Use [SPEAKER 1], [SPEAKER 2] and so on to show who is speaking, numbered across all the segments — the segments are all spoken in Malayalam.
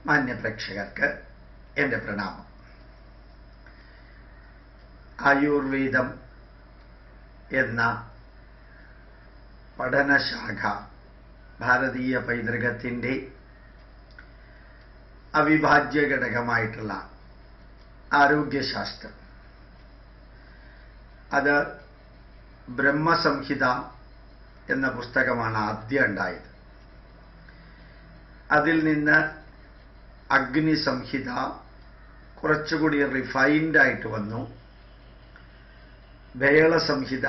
[SPEAKER 1] മാന്യപ്രേക്ഷകർക്ക് എൻ്റെ പ്രണാമം. ആയുർവേദം എന്ന പഠനശാഖ ഭാരതീയ പൈതൃകത്തിൻ്റെ അവിഭാജ്യ ഘടകമായിട്ടുള്ള ആരോഗ്യശാസ്ത്രം, അത് ബ്രഹ്മസംഹിത എന്ന പുസ്തകമാണ് ആദ്യം ഉണ്ടായത്. അതിൽ നിന്ന് അഗ്നിസംഹിത കുറച്ചുകൂടി റിഫൈൻഡ് ആയിട്ട് വന്നു. വേളസംഹിത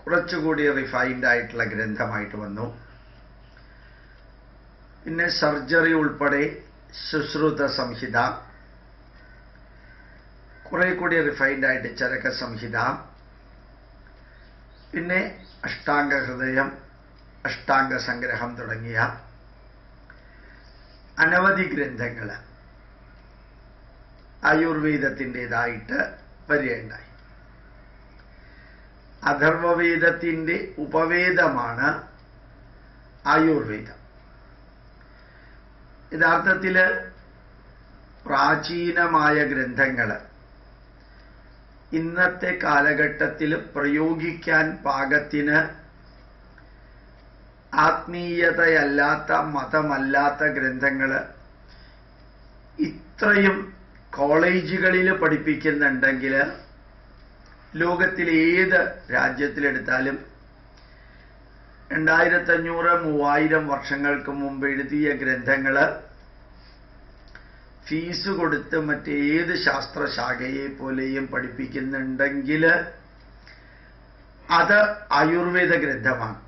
[SPEAKER 1] കുറച്ചുകൂടി റിഫൈൻഡ് ആയിട്ടുള്ള ഗ്രന്ഥമായിട്ട് വന്നു. പിന്നെ സർജറി ഉൾപ്പെടെ സുശ്രുത സംഹിത, കുറെ കൂടി റിഫൈൻഡ് ആയിട്ട് ചരക സംഹിത, പിന്നെ അഷ്ടാംഗ ഹൃദയം, അഷ്ടാംഗ സംഗ്രഹം തുടങ്ങിയ അനവധി ഗ്രന്ഥങ്ങൾ ആയുർവേദത്തിൻ്റെതായിട്ട് വരികയുണ്ടായി. അഥർവവേദത്തിൻ്റെ ഉപവേദമാണ് ആയുർവേദം. യഥാർത്ഥത്തിൽ പ്രാചീനമായ ഗ്രന്ഥങ്ങൾ ഇന്നത്തെ കാലഘട്ടത്തിൽ പ്രയോഗിക്കാൻ പാകത്തിന് ആത്മീയതയല്ലാത്ത, മതമല്ലാത്ത ഗ്രന്ഥങ്ങൾ ഇത്രയും കോളേജുകളിൽ പഠിപ്പിക്കുന്നുണ്ടെങ്കിൽ ലോകത്തിലെ ഏത് രാജ്യത്തിലെടുത്താലും 2500-3000 വർഷങ്ങൾക്ക് മുമ്പ് എഴുതിയ ഗ്രന്ഥങ്ങൾ ഫീസ് കൊടുത്ത് മറ്റേത് ശാസ്ത്രശാഖയെ പോലെയും പഠിപ്പിക്കുന്നുണ്ടെങ്കിൽ അത് ആയുർവേദ ഗ്രന്ഥമാണ്.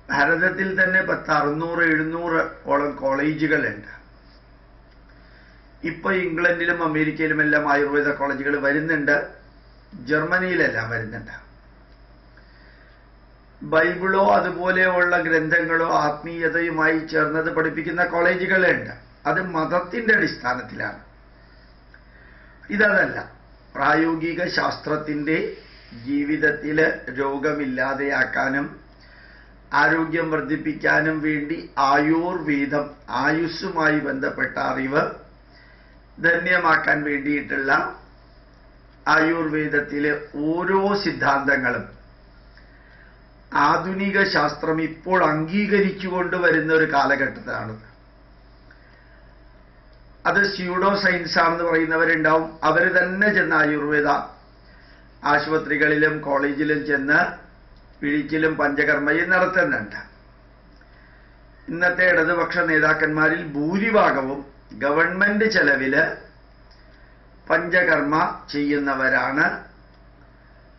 [SPEAKER 1] ഭാരതത്തിൽ തന്നെ 600-700 ഓളം കോളേജുകളുണ്ട്. ഇപ്പൊ ഇംഗ്ലണ്ടിലും അമേരിക്കയിലുമെല്ലാം ആയുർവേദ കോളേജുകൾ വരുന്നുണ്ട്. ജർമ്മനിയിലെല്ലാം വരുന്നുണ്ട്. ബൈബിളോ അതുപോലെയുള്ള ഗ്രന്ഥങ്ങളോ ആത്മീയതയുമായി ചേർന്നത് പഠിപ്പിക്കുന്ന കോളേജുകളുണ്ട്. അത് മതത്തിന്റെ അടിസ്ഥാനത്തിലാണ്. ഇതല്ല, പ്രായോഗിക ശാസ്ത്രത്തിന്റെ ജീവിതത്തിൽ രോഗമില്ലാതെയാക്കാനും ആരോഗ്യം വർദ്ധിപ്പിക്കാനും വേണ്ടി ആയുർവേദം, ആയുസ്സുമായി ബന്ധപ്പെട്ട അറിവ് ധന്യമാക്കാൻ വേണ്ടിയിട്ടുള്ള ആയുർവേദത്തിലെ ഓരോ സിദ്ധാന്തങ്ങളും ആധുനിക ശാസ്ത്രം ഇപ്പോൾ അംഗീകരിച്ചുകൊണ്ട് വരുന്ന ഒരു കാലഘട്ടത്തിലാണ്. അത് സ്യൂഡോ സയൻസ് ആണെന്ന് പറയുന്നവരുണ്ടാവും. അവർ തന്നെ ചെന്ന് ആയുർവേദ ആശുപത്രികളിലും കോളേജിലും ചെന്ന് പിഴിച്ചിലും പഞ്ചകർമ്മയും നടത്തുന്നുണ്ട്. ഇന്നത്തെ ഇടതുപക്ഷ നേതാക്കന്മാരിൽ ഭൂരിഭാഗവും ഗവൺമെന്റ് ചെലവില് പഞ്ചകർമ്മ ചെയ്യുന്നവരാണ്.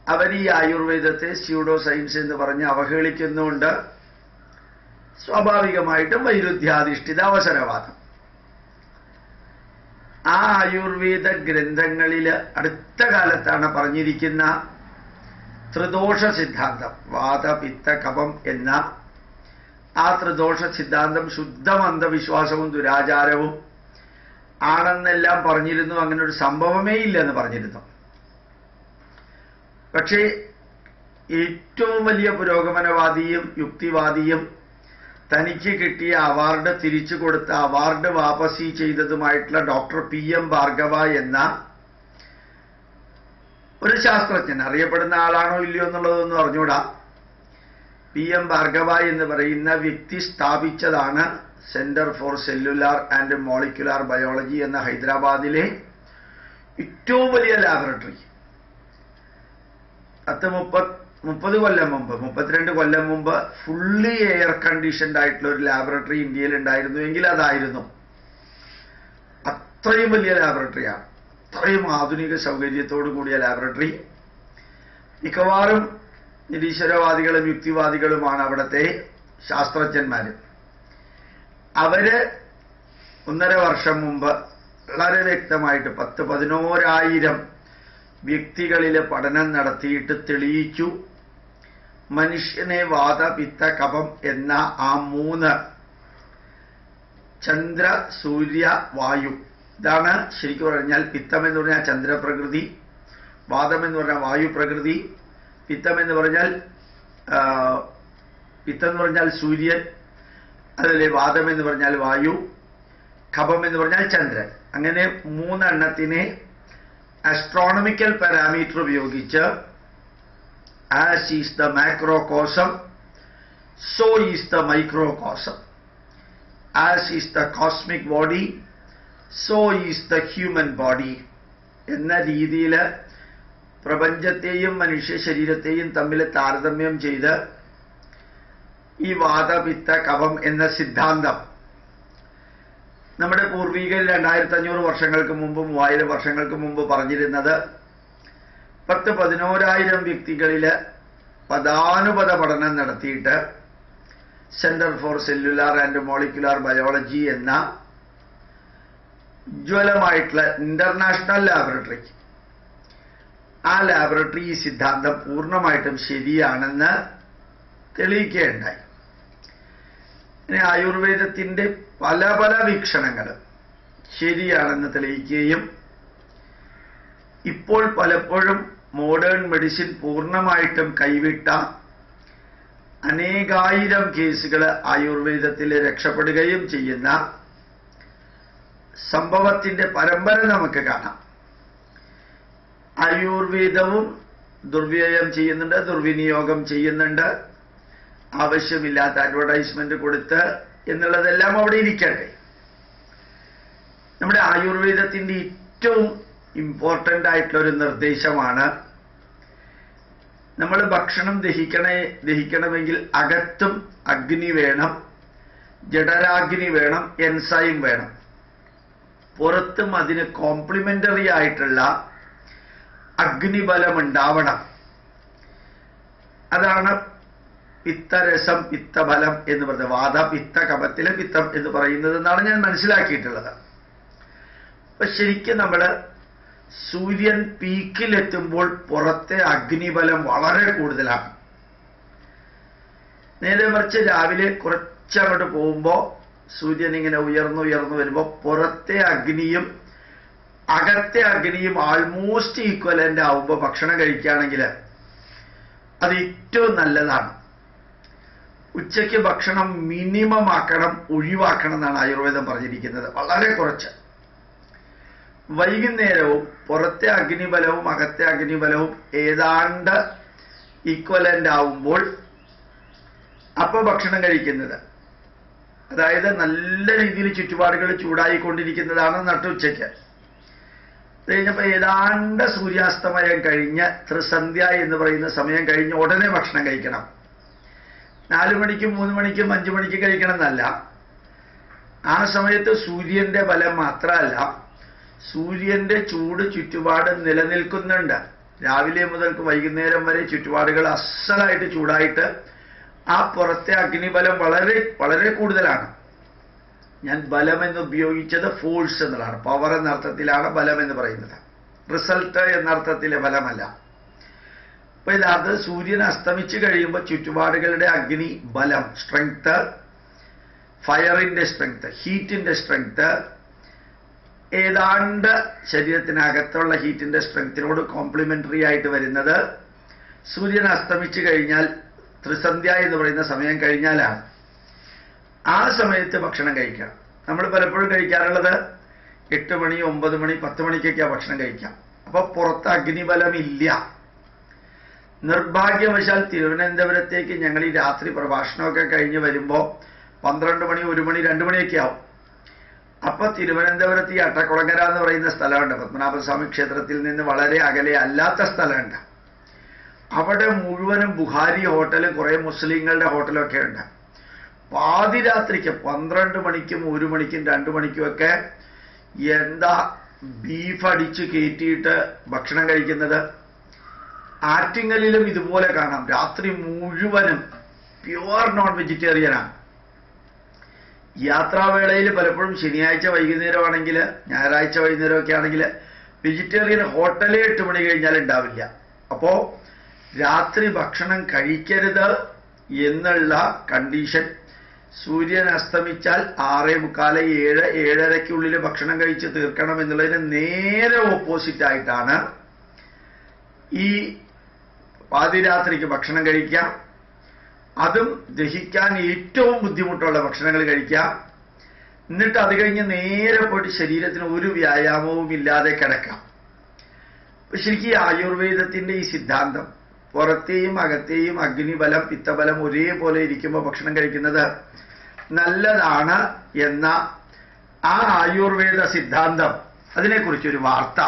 [SPEAKER 1] അവർ ഈ ആയുർവേദത്തെ സ്യൂഡോ സയൻസ് എന്ന് പറഞ്ഞ് അവഹേളിക്കുന്നുണ്ട്. സ്വാഭാവികമായിട്ടും വൈരുദ്ധ്യാധിഷ്ഠിത അവസരവാദം. ആ ആയുർവേദ ഗ്രന്ഥങ്ങളിൽ അടുത്ത കാലത്താണ് പറഞ്ഞിരിക്കുന്ന ത്രിദോഷ സിദ്ധാന്തം, വാത പിത്ത കഫം എന്ന ആ ത്രിദോഷ സിദ്ധാന്തം ശുദ്ധം അന്ധവിശ്വാസവും ദുരാചാരവും ആണെന്നെല്ലാം പറഞ്ഞിരുന്നു. അങ്ങനെ ഒരു സംഭവമേ ഇല്ലെന്ന് പറഞ്ഞിരുന്നു. പക്ഷേ ഏറ്റവും വലിയ പുരോഗമനവാദിയും യുക്തിവാദിയും തനിക്ക് കിട്ടിയ അവാർഡ് തിരിച്ചു കൊടുത്ത award Wapsi ചെയ്തതുമായിട്ടുള്ള doctor PM Bhargava എന്ന ഒരു ശാസ്ത്രജ്ഞൻ, അറിയപ്പെടുന്ന ആളാണോ ഇല്ലയോ എന്നുള്ളതൊന്നും അറിഞ്ഞൂടാ. PM ഭാർഗവ എന്ന് പറയുന്ന വ്യക്തി സ്ഥാപിച്ചതാണ് centre for cellular and molecular biology എന്ന ഹൈദരാബാദിലെ ഏറ്റവും വലിയ ലാബറട്ടറി. 30 കൊല്ലം മുമ്പ്, 32 കൊല്ലം മുമ്പ് ഫുള്ളി എയർ കണ്ടീഷൻഡ് ആയിട്ടുള്ള ഒരു ലാബറട്ടറി ഇന്ത്യയിൽ ഉണ്ടായിരുന്നുവെങ്കിൽ അതായിരുന്നു. അത്രയും വലിയ ലാബറട്ടറിയാണ്. അത്രയും ആധുനിക സൗകര്യത്തോടു കൂടിയ ലാബറട്ടറി. മിക്കവാറും നിരീശ്വരവാദികളും യുക്തിവാദികളുമാണ് അവിടുത്തെ ശാസ്ത്രജ്ഞന്മാർ. അവര് 1.5 വർഷം മുമ്പ് വളരെ വ്യക്തമായിട്ട് 10-11,000 വ്യക്തികളിലെ പഠനം നടത്തിയിട്ട് തെളിയിച്ചു, മനുഷ്യനെ വാത പിത്ത കഫം എന്ന ആ 3 ചന്ദ്ര സൂര്യ വായു, ഇതാണ് ശരിക്കും പറഞ്ഞാൽ. പിത്തം എന്ന് പറഞ്ഞാൽ ചന്ദ്രപ്രകൃതി, വാതം എന്ന് പറഞ്ഞാൽ വായു പ്രകൃതി, പിത്തം എന്ന് പറഞ്ഞാൽ സൂര്യൻ, അതിലെ വാദം എന്ന് പറഞ്ഞാൽ വായു, കഫം എന്ന് പറഞ്ഞാൽ ചന്ദ്രൻ. അങ്ങനെ 3 എണ്ണത്തിനെ ആസ്ട്രോണമിക്കൽ പാരാമീറ്റർ ഉപയോഗിച്ച് as is the macrocosm so is the microcosm, as is the cosmic body so is the human body എന്ന രീതിയിൽ പ്രപഞ്ചത്തെയും മനുഷ്യ ശരീരത്തെയും തമ്മിൽ താരതമ്യം ചെയ്ത് ഈ വാതപിത്ത കഫം എന്ന സിദ്ധാന്തം നമ്മുടെ പൂർവികർ 2500 വർഷങ്ങൾക്ക് മുമ്പ് 3000 വർഷങ്ങൾക്ക് മുമ്പ് പറഞ്ഞിരുന്നത് 10-11,000 വ്യക്തികളിൽ പദാനുപത പഠനം നടത്തിയിട്ട് centre for cellular and molecular biology എന്ന ഉജ്ജ്വലമായിട്ടുള്ള ഇന്റർനാഷണൽ ലാബറട്ടറി, ആ ലാബറട്ടറി ഈ സിദ്ധാന്തം പൂർണ്ണമായിട്ടും ശരിയാണെന്ന് തെളിയിക്കുകയുണ്ടായി. ഇനി ആയുർവേദത്തിന്റെ പല പല വീക്ഷണങ്ങൾ ശരിയാണെന്ന് തെളിയിക്കുകയും ഇപ്പോൾ പലപ്പോഴും മോഡേൺ മെഡിസിൻ പൂർണ്ണമായിട്ടും കൈവിട്ട അനേകായിരം കേസുകൾ ആയുർവേദത്തിൽ രക്ഷപ്പെടുകയും ചെയ്യുന്ന സംഭവത്തിന്റെ പരമ്പര നമുക്ക് കാണാം. ആയുർവേദവും ദുർവ്യയം ചെയ്യുന്നുണ്ട്, ദുർവിനിയോഗം ചെയ്യുന്നുണ്ട്, ആവശ്യമില്ലാത്ത അഡ്വർടൈസ്മെന്റ് കൊടുത്ത് എന്നുള്ളതെല്ലാം അവിടെ ഇരിക്കട്ടെ. നമ്മുടെ ആയുർവേദത്തിന്റെ ഏറ്റവും ഇമ്പോർട്ടൻ്റ് ആയിട്ടുള്ള ഒരു നിർദ്ദേശമാണ് നമ്മൾ ഭക്ഷണം ദഹിക്കണമെങ്കിൽ അകത്തും അഗ്നി വേണം, ജഠരാഗ്നി വേണം, എൻസൈം വേണം. പുറത്തും അതിന് കോംപ്ലിമെന്ററി ആയിട്ടുള്ള അഗ്നിബലം ഉണ്ടാവണം. അതാണ് പിത്തരസം പിത്തബലം എന്ന് പറയുന്നത്. വാത പിത്ത കഫത്തിലെ പിത്തം എന്ന് പറയുന്നത് എന്നാണ് ഞാൻ മനസ്സിലാക്കിയിട്ടുള്ളത്. അപ്പൊ ശരിക്കും നമ്മൾ സൂര്യൻ പീക്കിലെത്തുമ്പോൾ പുറത്തെ അഗ്നിബലം വളരെ കൂടുതലാണ്. നേരെ മറിച്ച് രാവിലെ കുറച്ചങ്ങോട്ട് പോകുമ്പോൾ സൂര്യൻ ഇങ്ങനെ ഉയർന്നു വരുമ്പോൾ പുറത്തെ അഗ്നിയും അകത്തെ അഗ്നിയും ആൾമോസ്റ്റ് ഈക്വലന്റ് ആവുമ്പോൾ ഭക്ഷണം കഴിക്കുകയാണെങ്കിൽ അത് ഏറ്റവും നല്ലതാണ്. ഉച്ചയ്ക്ക് ഭക്ഷണം മിനിമം ആക്കണം, ഒഴിവാക്കണം എന്നാണ് ആയുർവേദം പറഞ്ഞിരിക്കുന്നത്, വളരെ കുറച്ച്. വൈകുന്നേരവും പുറത്തെ അഗ്നിബലവും അകത്തെ അഗ്നിബലവും ഏതാണ്ട് ഈക്വലന്റ് ആവുമ്പോൾ അപ്പൊ ഭക്ഷണം കഴിക്കുന്നത്, അതായത് നല്ല രീതിയിൽ ചുറ്റുപാടുകൾ ചൂടായിക്കൊണ്ടിരിക്കുന്നതാണ് നട്ടുച്ചയ്ക്ക്. കഴിഞ്ഞപ്പോൾ ഏതാണ്ട് സൂര്യാസ്തമയം കഴിഞ്ഞ് ത്രിസന്ധ്യ എന്ന് പറയുന്ന സമയം കഴിഞ്ഞ് ഉടനെ ഭക്ഷണം കഴിക്കണം. 4 മണിക്കും 3 മണിക്കും 5 മണിക്കും കഴിക്കണം എന്നല്ല. ആ സമയത്ത് സൂര്യന്റെ ബലം മാത്രമല്ല, സൂര്യന്റെ ചൂട് ചുറ്റുപാട് നിലനിൽക്കുന്നുണ്ട്. രാവിലെ മുതൽക്ക് വൈകുന്നേരം വരെ ചുറ്റുപാടുകൾ അസലായിട്ട് ചൂടായിട്ട് ആ പുറത്തെ അഗ്നിബലം വളരെ വളരെ കൂടുതലാണ്. ഞാൻ ബലം എന്ന് ഉപയോഗിച്ചത് ഫോഴ്സ് എന്നുള്ളതാണ്, പവർ എന്ന അർത്ഥത്തിലാണ് ബലം എന്ന് പറയുന്നത്, റിസൾട്ട് എന്ന അർത്ഥത്തിലെ ബലമല്ല. അപ്പൊ ഇത് സൂര്യൻ അസ്തമിച്ച് കഴിയുമ്പോൾ ചുറ്റുപാടുകളുടെ അഗ്നി ബലം, സ്ട്രെങ്ത്, ഫയറിന്റെ സ്ട്രെങ്ത്, ഹീറ്റിന്റെ സ്ട്രെങ്ത് ഏതാണ്ട് ശരീരത്തിനകത്തുള്ള ഹീറ്റിന്റെ സ്ട്രെങ്ത്തിനോട് കോംപ്ലിമെന്ററി ആയിട്ട് വരുന്നത് സൂര്യൻ അസ്തമിച്ച് കഴിഞ്ഞാൽ ത്രിസന്ധ്യ എന്ന് പറയുന്ന സമയം കഴിഞ്ഞാലാണ്. ആ സമയത്ത് ഭക്ഷണം കഴിക്കാം. നമ്മൾ പലപ്പോഴും കഴിക്കാറുള്ളത് 8 മണി 9 മണി 10 മണിക്കൊക്കെയാണ് ഭക്ഷണം കഴിക്കാം. അപ്പൊ പുറത്ത് അഗ്നിബലമില്ല. നിർഭാഗ്യവശാൽ തിരുവനന്തപുരത്തേക്ക് ഞങ്ങൾ ഈ രാത്രി പ്രഭാഷണമൊക്കെ കഴിഞ്ഞ് വരുമ്പോൾ 12 മണി 1 മണി 2 മണിയൊക്കെ ആവും. അപ്പൊ തിരുവനന്തപുരത്ത് ഈ അട്ടക്കുളങ്ങര എന്ന് പറയുന്ന സ്ഥലമുണ്ട്, പത്മനാഭസ്വാമി ക്ഷേത്രത്തിൽ നിന്ന് വളരെ അകലെ അല്ലാത്ത സ്ഥലമുണ്ട്. അവിടെ മുഴുവനും ബുഹാരി ഹോട്ടലും കുറെ മുസ്ലിങ്ങളുടെ ഹോട്ടലൊക്കെ ഉണ്ട്. പാതിരാത്രിക്ക് 12 മണിക്കും 1 മണിക്കും 2 മണിക്കും ഒക്കെ എന്താ ബീഫ് അടിച്ച് കയറ്റിയിട്ട് ഭക്ഷണം കഴിക്കുന്നത്. ആറ്റിങ്ങലിലും ഇതുപോലെ കാണാം. രാത്രി മുഴുവനും പ്യുവർ നോൺ വെജിറ്റേറിയനാണ്. യാത്രാവേളയിൽ പലപ്പോഴും ശനിയാഴ്ച വൈകുന്നേരമാണെങ്കിൽ ഞായറാഴ്ച വൈകുന്നേരമൊക്കെ ആണെങ്കിൽ വെജിറ്റേറിയൻ ഹോട്ടലേ 8 മണി കഴിഞ്ഞാൽ ഉണ്ടാവില്ല. അപ്പോ രാത്രി ഭക്ഷണം കഴിക്കരുത് എന്നുള്ള കണ്ടീഷൻ സൂര്യൻ അസ്തമിച്ചാൽ 6:45 7 7:30-ക്കുള്ളിൽ ഭക്ഷണം കഴിച്ച് തീർക്കണം എന്നുള്ളതിന് നേരെ ഓപ്പോസിറ്റ് ആയിട്ടാണ് ഈ പാതിരാത്രിക്ക് ഭക്ഷണം കഴിക്കാം, അതും ദഹിക്കാൻ ഏറ്റവും ബുദ്ധിമുട്ടുള്ള ഭക്ഷണങ്ങൾ കഴിക്കാം. എന്നിട്ട് അത് കഴിഞ്ഞ് നേരെ പോയിട്ട് ശരീരത്തിന് ഒരു വ്യായാമവും ഇല്ലാതെ കിടക്കാം. അപ്പൊ ശരിക്കും ഈ ആയുർവേദത്തിന്റെ ഈ സിദ്ധാന്തം പുറത്തെയും അകത്തെയും അഗ്നിബലം പിത്തബലം ഒരേപോലെ ഇരിക്കുമ്പോൾ ഭക്ഷണം കഴിക്കുന്നത് നല്ലതാണ് എന്ന ആ ആയുർവേദ സിദ്ധാന്തം, അതിനെക്കുറിച്ചൊരു വാർത്ത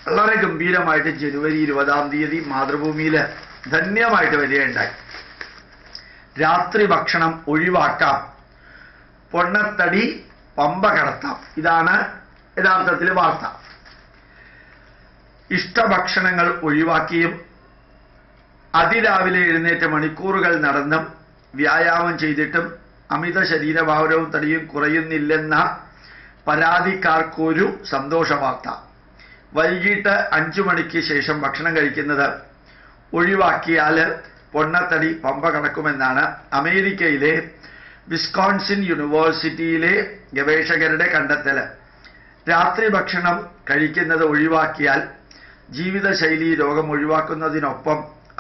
[SPEAKER 1] വളരെ ഗംഭീരമായിട്ട് ജനുവരി 20-ാം തീയതി മാതൃഭൂമിയിൽ ധന്യമായിട്ട് വരികയുണ്ടായി. രാത്രി ഭക്ഷണം ഒഴിവാക്കാം, പൊണ്ണത്തടി പമ്പ കടത്താം. ഇതാണ് യഥാർത്ഥത്തിൽ വാർത്ത. ഇഷ്ടഭക്ഷണങ്ങൾ ഒഴിവാക്കിയും അതിരാവിലെ എഴുന്നേറ്റ് മണിക്കൂറുകൾ നടന്നും വ്യായാമം ചെയ്തിട്ടും അമിത ശരീരഭാരവും തടിയും കുറയുന്നില്ലെന്ന പരാതിക്കാർക്കൊരു സന്തോഷ വാർത്ത. വൈകിട്ട് 5 മണിക്ക് ശേഷം ഭക്ഷണം കഴിക്കുന്നത് ഒഴിവാക്കിയാൽ പൊണ്ണത്തടി പമ്പ കടക്കുമെന്നാണ് അമേരിക്കയിലെ വിസ്കോൺസിൻ യൂണിവേഴ്സിറ്റിയിലെ ഗവേഷകരുടെ കണ്ടെത്തൽ. രാത്രി ഭക്ഷണം കഴിക്കുന്നത് ഒഴിവാക്കിയാൽ ജീവിതശൈലി രോഗം ഒഴിവാക്കുന്നതിനൊപ്പം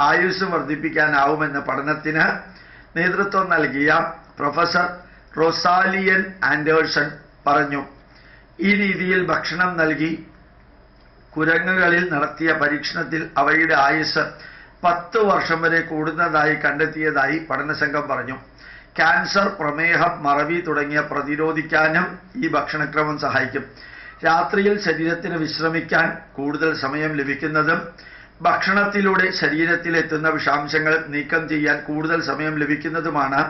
[SPEAKER 1] ആയുസ് വർദ്ധിപ്പിക്കാനാവുമെന്ന പഠനത്തിന് നേതൃത്വം നൽകിയ പ്രൊഫസർ റൊസാലിയൻ ആൻഡേഴ്സൺ പറഞ്ഞു. ഈ രീതിയിൽ ഭക്ഷണം നൽകി കുരങ്ങുകളിൽ നടത്തിയ പരീക്ഷണത്തിൽ അവയുടെ ആയുസ് 10 വർഷം വരെ കൂടുന്നതായി കണ്ടെത്തിയതായി പഠനസംഘം പറഞ്ഞു. ക്യാൻസർ, പ്രമേഹം, മറവി തുടങ്ങിയ പ്രതിരോധിക്കാനും ഈ ഭക്ഷണക്രമം സഹായിക്കും. രാത്രിയിൽ ശരീരത്തിന് വിശ്രമിക്കാൻ കൂടുതൽ സമയം ലഭിക്കുന്നതും ഭക്ഷണത്തിലൂടെ ശരീരത്തിലെത്തുന്ന വിഷാംശങ്ങൾ നീക്കം ചെയ്യാൻ കൂടുതൽ സമയം ലഭിക്കുന്നതുമാണ്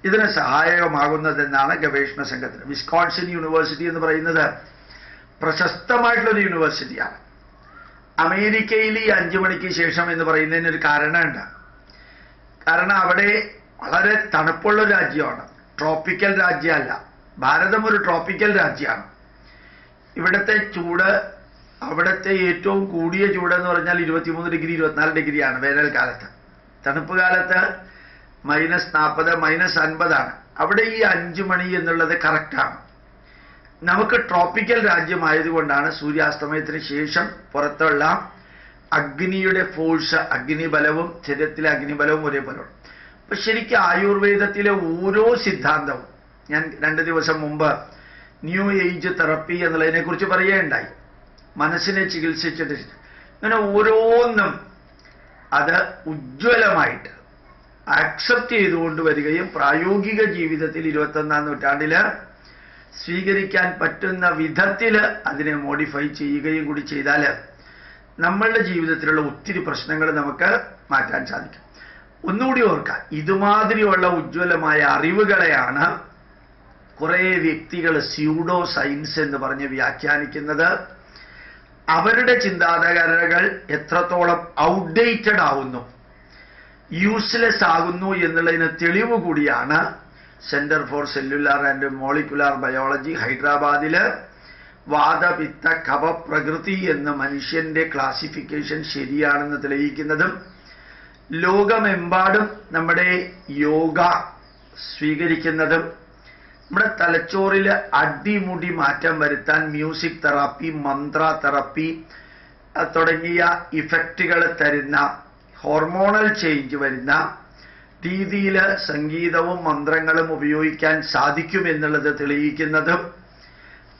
[SPEAKER 1] ഇതിന് സഹായകമാകുന്നതെന്നാണ് ഗവേഷണ സംഘത്തിന്. വിസ്കോൺസിൻ യൂണിവേഴ്സിറ്റി എന്ന് പറയുന്നത് പ്രശസ്തമായിട്ടുള്ളൊരു യൂണിവേഴ്സിറ്റിയാണ്. അമേരിക്കയിൽ ഈ 5 മണിക്ക് ശേഷം എന്ന് പറയുന്നതിനൊരു കാരണമുണ്ട്. കാരണം അവിടെ വളരെ തണുപ്പുള്ള രാജ്യമാണ്, ട്രോപ്പിക്കൽ രാജ്യമല്ല. ഭാരതം ഒരു ട്രോപ്പിക്കൽ രാജ്യമാണ്. ഇവിടുത്തെ ചൂട്, അവിടുത്തെ ഏറ്റവും കൂടിയ ചൂടെന്ന് പറഞ്ഞാൽ 23 ഡിഗ്രി 24 ഡിഗ്രിയാണ് വേനൽക്കാലത്ത്. തണുപ്പ് കാലത്ത് -40 -50 അവിടെ ഈ 5 മണി എന്നുള്ളത് കറക്റ്റാണ്. നമുക്ക് ട്രോപ്പിക്കൽ രാജ്യമായതുകൊണ്ടാണ് സൂര്യാസ്തമയത്തിന് ശേഷം പുറത്തുള്ള അഗ്നിയുടെ ഫോഴ്സ്, അഗ്നിബലവും ശരീരത്തിലെ അഗ്നിബലവും ഒരേപോലെയാണ്. അപ്പൊ ശരിക്കും ആയുർവേദത്തിലെ ഓരോ സിദ്ധാന്തവും, ഞാൻ 2 ദിവസം മുമ്പ് ന്യൂ ഏജ് തെറപ്പി എന്നുള്ളതിനെ കുറിച്ച് പറയുകയുണ്ടായി. മനസ്സിനെ ചികിത്സിച്ചിട്ട് അങ്ങനെ ഓരോന്നും അത് ഉജ്ജ്വലമായിട്ട് ആക്സെപ്റ്റ് ചെയ്തുകൊണ്ട് വരികയും പ്രായോഗിക ജീവിതത്തിൽ 21-ാം നൂറ്റാണ്ടിൽ സ്വീകരിക്കാൻ പറ്റുന്ന വിധത്തിൽ അതിനെ മോഡിഫൈ ചെയ്യുകയും കൂടി ചെയ്താൽ നമ്മളുടെ ജീവിതത്തിലുള്ള ഒത്തിരി പ്രശ്നങ്ങൾ നമുക്ക് മാറ്റാൻ സാധിക്കും. ഒന്നുകൂടി ഓർക്കാം, ഇതുമാതിരിയുള്ള ഉജ്ജ്വലമായ അറിവുകളെയാണ് കുറേ വ്യക്തികൾ സ്യൂഡോ സയൻസ് എന്ന് പറഞ്ഞ് വ്യാഖ്യാനിക്കുന്നത്. അവരുടെ ചിന്താധാരകൾ എത്രത്തോളം ഔട്ട്ഡേറ്റഡ് ആവുന്നു, യൂസ്ലെസ് ആകുന്നു എന്നുള്ളതിന് തെളിവ് കൂടിയാണ് centre for cellular and molecular biology ഹൈദരാബാദില് വാതപിത്ത കഫ പ്രകൃതി എന്ന മനുഷ്യന്റെ ക്ലാസിഫിക്കേഷൻ ശരിയാണെന്ന് തെളിയിക്കുന്നതും ലോകമെമ്പാടും നമ്മുടെ യോഗ സ്വീകരിക്കുന്നതും നമ്മുടെ തലച്ചോറിൽ അടിമുടി മാറ്റം വരുത്താൻ മ്യൂസിക് തെറാപ്പി, മന്ത്ര തെറാപ്പി തുടങ്ങിയ ഇഫക്റ്റുകൾ തരുന്ന, ഹോർമോണൽ ചേഞ്ച് വരുന്ന രീതിയിൽ സംഗീതവും മന്ത്രങ്ങളും ഉപയോഗിക്കാൻ സാധിക്കുമെന്നുള്ളത് തെളിയിക്കുന്നതും,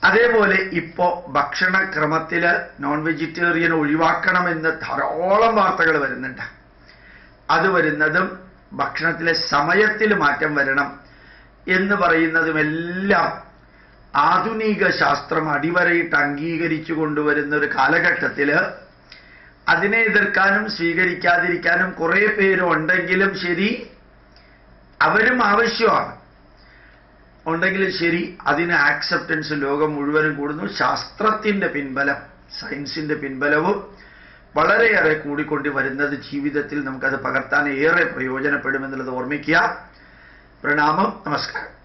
[SPEAKER 1] അതേപോലെ ഇപ്പോ ഭക്ഷണക്രമത്തിൽ നോൺ വെജിറ്റേറിയൻ ഒഴിവാക്കണമെന്ന് ധാരാളം വാർത്തകൾ വരുന്നുണ്ട്. അത് വരുന്നതും ഭക്ഷണത്തിലെ സമയത്തിൽ മാറ്റം വരണം എന്ന് പറയുന്നതുമെല്ലാം ആധുനിക ശാസ്ത്രം അടിവരയിട്ട് അംഗീകരിച്ചു കൊണ്ടുവരുന്ന ഒരു കാലഘട്ടത്തിൽ അതിനെ എതിർക്കാനും സ്വീകരിക്കാതിരിക്കാനും കുറേ പേരുണ്ടെങ്കിലും ശരി, അവരും ആവശ്യമാണ്, ഉണ്ടെങ്കിലും ശരി, അതിന് ആക്സെപ്റ്റൻസ് ലോകം മുഴുവനും കൂടുന്നു. ശാസ്ത്രത്തിന്റെ പിൻബലം, സയൻസിന്റെ പിൻബലവും വളരെയേറെ കൂടിക്കൊണ്ട് വരുന്നത് ജീവിതത്തിൽ നമുക്കത് പകർത്താൻ ഏറെ പ്രയോജനപ്പെടുമെന്നുള്ളത് ഓർമ്മിക്കുക. പ്രണാമം, നമസ്കാരം.